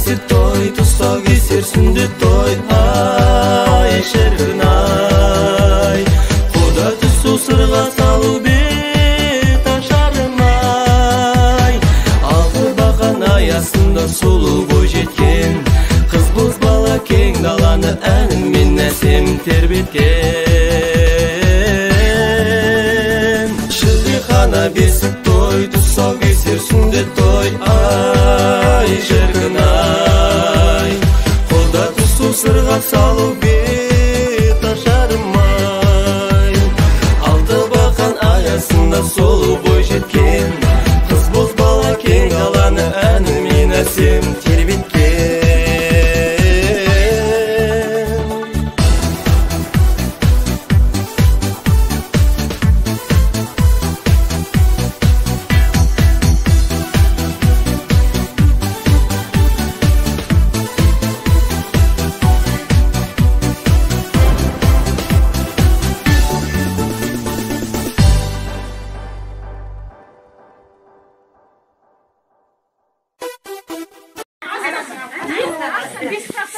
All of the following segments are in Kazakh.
бесік той, тұста кесер сүндет той. Ай, шіркін ай, құда түсу сырға салу бет ашарым ай. Алты бақан аясында сұлу бой жеткен, қыз бұз бала кең даланы әнмен әсем тербеткен. Шілдехана бесік той, тұсау кесер сүндет той. Ай, шіркін ай, құда түсу сырға салу бет ашарым ай. Алты бақан аясында сұлу бой жеткен, қыз бұз бала кең даланы әнмен әсем тербеткен.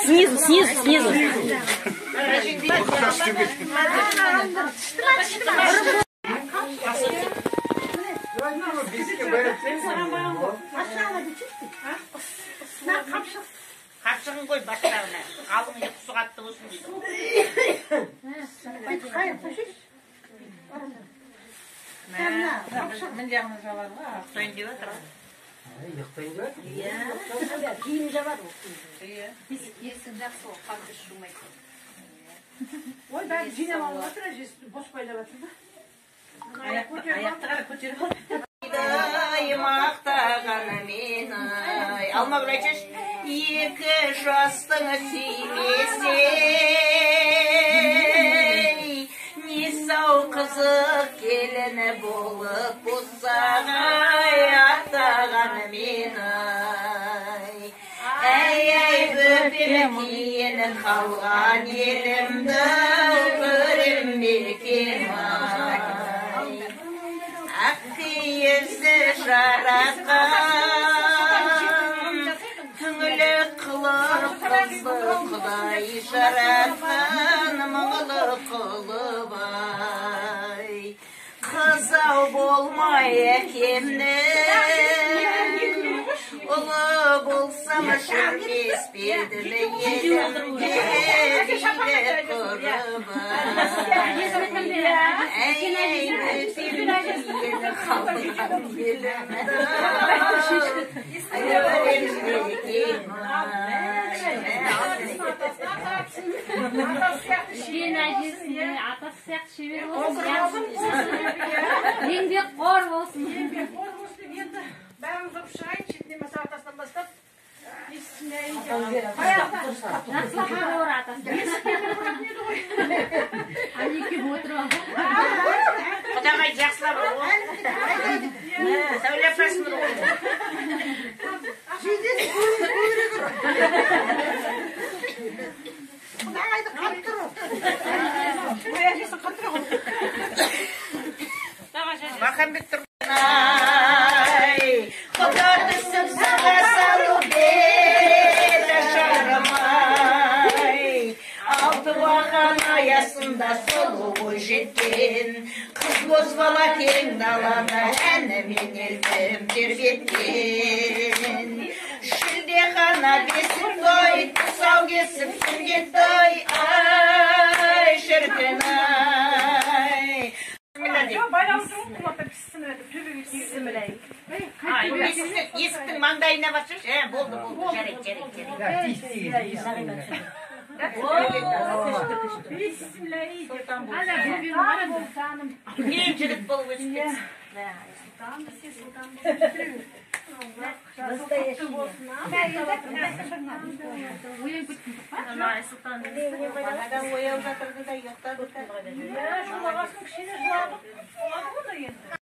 Снизу, снизу, снизу. Қапшығын қой бастарына, қалың ұйқысы қатты болсын дейді. Мін жағына жабады ма? Ақтайын деп отыр. Ұйықтайын деп отыр? Иә. Кейін жабады. Есің жақсы ол, қанды шумайды. Ой, бәрі жинап алып отыр, әжесі бос байлап отыр да. Аяқты қара көтеріп ал. Мақтаған мен ай. Алма бір айтшы, екі жастың сүймесей, несау қызық келіні болып бұзағай аттаған мен ай. Әй, бөпем тиені қалған елімді көрім бекем ай. Ақиесі жаратқан, түңілі қылып қызды құдай жаратқан, мұңлы қылып ай. Қызау болмай әкемнің, ұлы болсам үшін кеспеділі елімде дейді құрып ай. Қалған елімді Атасы сияқты шебер болсын. Еңбек қор болсын. Еңбек қор болсын. Енді бәрін қырып шығайын, шетінен маса атасынан бастап. Жақсылап қор атасы. Әнеке отырып ал. Құдағай жақсылап ол. Сәуле пәсін ол. Құдағайды қап тұру. Ой, әжесін қап тұру. Махамбет тұрмай, құда түсіп сыға салу бет ашарымай. Алты бақан аясында сұлу бой жеткен, қыз боз бала кең далада әнімен елдім тербеткен. Шілдехана бесік той, тұсау кесіп сүндет той. Ай, шіркін ай. Байланып тұрмын, құлапта піссініп өтіп, төбеге тигізімілейік. Есіктің маңдайына басшы. Болды, жарайды. Ең жігіт болып өсіп кетсін. Настоящий. Адам ояу жатырды да ұйықтады.